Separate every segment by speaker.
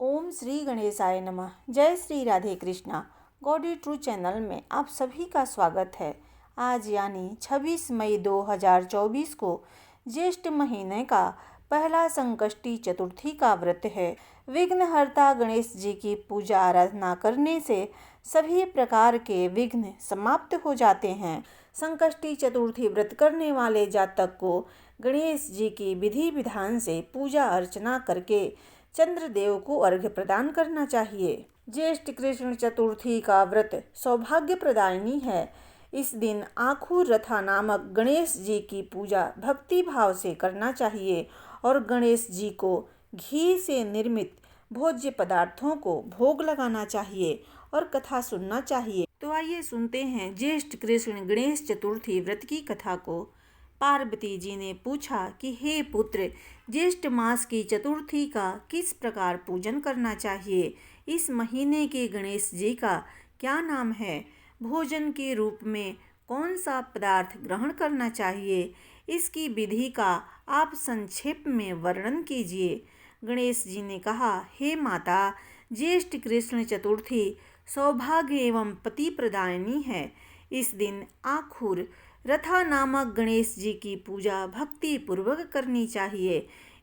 Speaker 1: ओम श्री गणेशाय नमः। जय Shri Radhe Krishna. Gaudy true channel में आप सभी का स्वागत है। आज यानी 26 मई 2024 को ज्येष्ठ महीने का पहला संकष्टी चतुर्थी का व्रत है। विघ्नहर्ता गणेश जी की पूजा आराधना करने से सभी प्रकार के विघ्न समाप्त हो जाते हैं। संकष्टी चतुर्थी व्रत करने वाले जातक को गणेश जी की विधि विधान से पूजा अर्चना करके चंद्रदेव को अर्घ्य प्रदान करना चाहिए। ज्येष्ठ कृष्ण चतुर्थी का व्रत सौभाग्य प्रदायिनी है। इस दिन आखूर रथा नामक गणेश जी की पूजा भक्ति भाव से करना चाहिए और गणेश जी को घी से निर्मित भोज्य पदार्थों को भोग लगाना चाहिए और कथा सुनना चाहिए। तो आइए सुनते हैं ज्येष्ठ कृष्ण गणेश चतुर्थी व्रत की कथा को। पार्वती जी ने पूछा कि हे पुत्र, ज्येष्ठ मास की चतुर्थी का किस प्रकार पूजन करना चाहिए? इस महीने के गणेश जी का क्या नाम है? भोजन के रूप में कौन सा पदार्थ ग्रहण करना चाहिए? इसकी विधि का आप संक्षेप में वर्णन कीजिए। गणेश जी ने कहा, हे माता, ज्येष्ठ कृष्ण चतुर्थी सौभाग्य एवं पति प्रदायिनी है। इस दिन आखुर रथा नामक गणेश जी की पूजा भक्ति पूर्वक करनी चाहिए।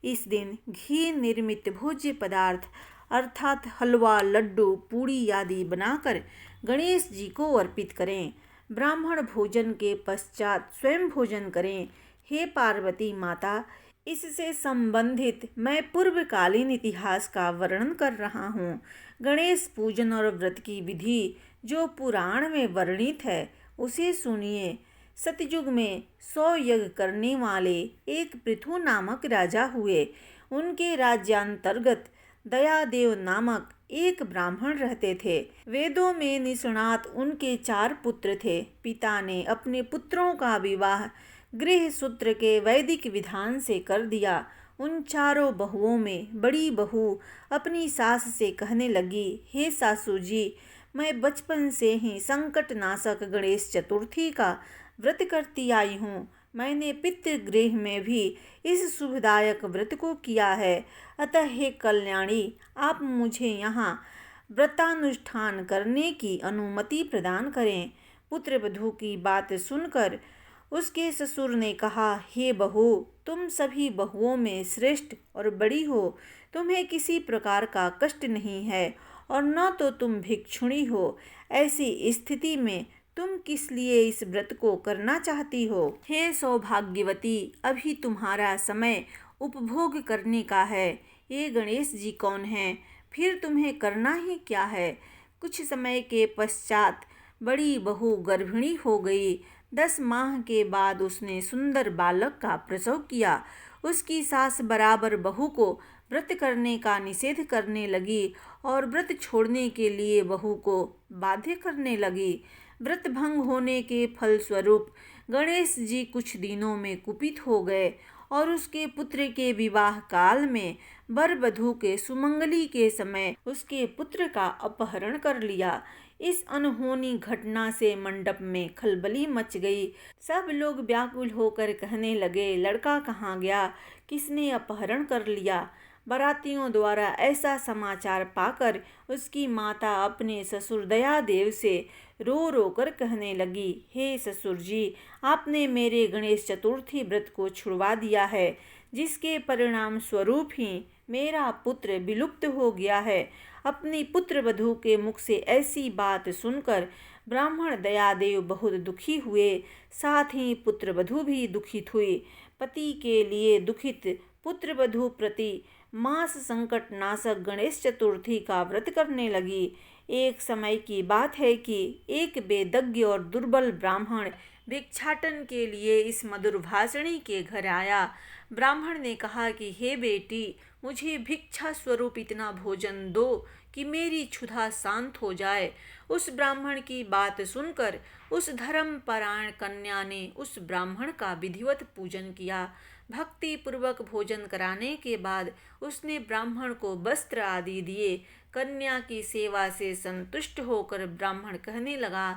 Speaker 1: इस दिन घी निर्मित भोज्य पदार्थ अर्थात हलवा, लड्डू, पूड़ी आदि बनाकर गणेश जी को अर्पित करें। ब्राह्मण भोजन के पश्चात स्वयं भोजन करें। हे पार्वती माता, इससे संबंधित मैं पूर्वकालीन इतिहास का वर्णन कर रहा हूँ। गणेश पूजन और व्रत की विधि जो पुराण में वर्णित है उसे सुनिए। सतयुग में 100 यज्ञ करने वाले एक पृथु नामक राजा हुए। उनके राज्यांतर्गत दयादेव नामक एक ब्राह्मण रहते थे। वेदों में निष्णात उनके 4 पुत्र थे। पिता ने अपने पुत्रों का विवाह गृह सूत्र के वैदिक विधान से कर दिया। उन चारों बहुओं में बड़ी बहू अपनी सास से कहने लगी, हे सासू जी, मैं बचपन से ही संकट नाशक गणेश चतुर्थी का व्रत करती आई हूँ। मैंने पितृगृह में भी इस शुभदायक व्रत को किया है। अतः हे कल्याणी, आप मुझे यहाँ व्रतानुष्ठान करने की अनुमति प्रदान करें। पुत्र वधू की बात सुनकर उसके ससुर ने कहा, हे बहू, तुम सभी बहुओं में श्रेष्ठ और बड़ी हो। तुम्हें किसी प्रकार का कष्ट नहीं है और न तो तुम भिक्षुणी हो। ऐसी स्थिति में तुम किस लिए इस व्रत को करना चाहती हो? हे सौभाग्यवती, अभी तुम्हारा समय उपभोग करने का है। ये गणेश जी कौन हैं? फिर तुम्हें करना ही क्या है? कुछ समय के पश्चात बड़ी बहू गर्भिणी हो गई। 10 माह के बाद उसने सुंदर बालक का प्रसव किया। उसकी सास बराबर बहू को व्रत करने का निषेध करने लगी और व्रत छोड़ने के लिए बहू को बाध्य करने लगी। व्रत भंग होने के फलस्वरूप गणेश जी कुछ दिनों में कुपित हो गए और उसके पुत्र के विवाह काल में वर वधू के सुमंगली के समय उसके पुत्र का अपहरण कर लिया। इस अनहोनी घटना से मंडप में खलबली मच गई। सब लोग व्याकुल होकर कहने लगे, लड़का कहाँ गया? किसने अपहरण कर लिया? बारातियों द्वारा ऐसा समाचार पाकर उसकी माता अपने ससुर दयादेव से रो रो कर कहने लगी, हे ससुर जी, आपने मेरे गणेश चतुर्थी व्रत को छुड़वा दिया है, जिसके परिणाम स्वरूप ही मेरा पुत्र विलुप्त हो गया है। अपनी पुत्र वधू के मुख से ऐसी बात सुनकर ब्राह्मण दयादेव बहुत दुखी हुए। साथ ही पुत्र वधू भी दुखित हुई। पति के लिए दुखित पुत्र वधू प्रति मास संकट नाशक गणेश चतुर्थी का व्रत करने लगी। एक समय की बात है कि एक वेदज्ञ और दुर्बल ब्राह्मण भिक्षाटन के लिए इस मधुर भाषणी के घर आया। ब्राह्मण ने कहा कि हे बेटी, मुझे भिक्षा स्वरूप इतना भोजन दो कि मेरी क्षुधा शांत हो जाए। उस ब्राह्मण की बात सुनकर उस धर्मपरायण कन्या ने उस ब्राह्मण का विधिवत पूजन किया। भक्ति पूर्वक भोजन कराने के बाद उसने ब्राह्मण को वस्त्र आदि दिए। कन्या की सेवा से संतुष्ट होकर ब्राह्मण कहने लगा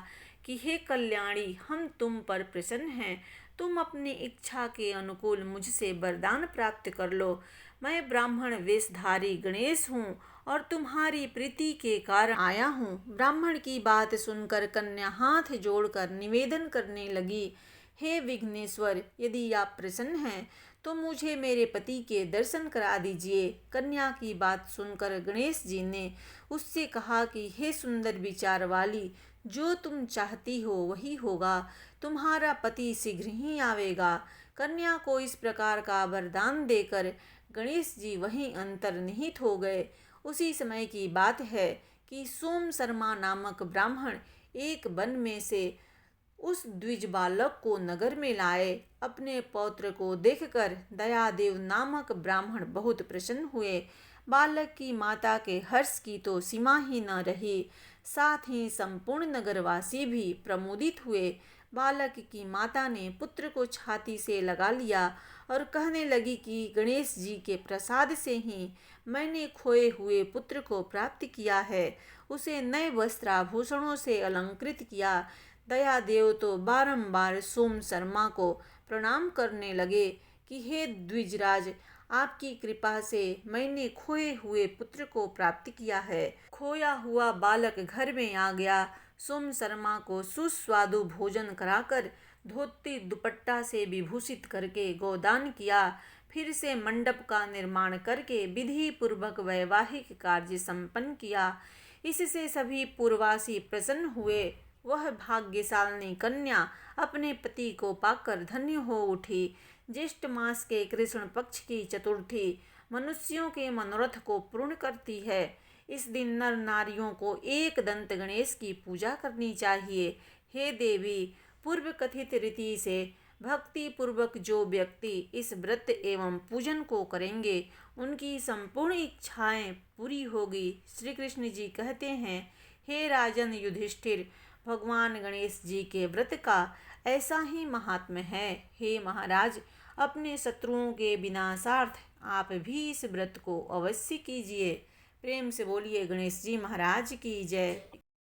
Speaker 1: कि हे कल्याणी, हम तुम पर प्रसन्न हैं। तुम अपनी इच्छा के अनुकूल मुझसे वरदान प्राप्त कर लो। मैं ब्राह्मण वेशधारी गणेश हूँ और तुम्हारी प्रीति के कारण आया हूँ। ब्राह्मण की बात सुनकर कन्या हाथ जोड़कर निवेदन करने लगी, हे विघ्नेश्वर, यदि आप प्रसन्न हैं तो मुझे मेरे पति के दर्शन करा दीजिए। कन्या की बात सुनकर गणेश जी ने उससे कहा कि हे सुंदर विचार वाली, जो तुम चाहती हो वही होगा, तुम्हारा पति शीघ्र ही आवेगा। कन्या को इस प्रकार का वरदान देकर गणेश जी वहीं अंतर्निहित हो गए। उसी समय की बात है कि सोम शर्मा नामक ब्राह्मण एक वन में से उस द्विज बालक को नगर में लाए। अपने पौत्र को देखकर दयादेव नामक ब्राह्मण बहुत प्रसन्न हुए। बालक की माता के हर्ष की तो सीमा ही न रही, साथ ही संपूर्ण नगरवासी भी प्रमोदित हुए। बालक की माता ने पुत्र को छाती से लगा लिया और कहने लगी कि गणेश जी के प्रसाद से ही मैंने खोए हुए पुत्र को प्राप्त किया है। उसे नए वस्त्राभूषणों से अलंकृत किया। दयादेव तो बारंबार सोम शर्मा को प्रणाम करने लगे कि हे द्विजराज, आपकी कृपा से मैंने खोए हुए पुत्र को प्राप्त किया है। खोया हुआ बालक घर में आ गया। सोम शर्मा को सुस्वादु भोजन कराकर धोती दुपट्टा से विभूषित करके गोदान किया। फिर से मंडप का निर्माण करके विधि पूर्वक वैवाहिक कार्य संपन्न किया। इससे सभी पुरवासी प्रसन्न हुए। वह भाग्यशालिनी कन्या अपने पति को पाकर धन्य हो उठी। ज्येष्ठ मास के कृष्ण पक्ष की चतुर्थी मनुष्यों के मनोरथ को पूर्ण करती है। इस दिन नर नारियों को एक दंत गणेश की पूजा करनी चाहिए। हे देवी, पूर्व कथित रीति से भक्ति पूर्वक जो व्यक्ति इस व्रत एवं पूजन को करेंगे, उनकी संपूर्ण इच्छाएं पूरी होगी। श्री कृष्ण जी कहते हैं, हे राजन युधिष्ठिर, भगवान गणेश जी के व्रत का ऐसा ही महात्म्य है। हे महाराज, अपने शत्रुओं के विनाशार्थ आप भी इस व्रत को अवश्य कीजिए। प्रेम से बोलिए गणेश जी महाराज की जय।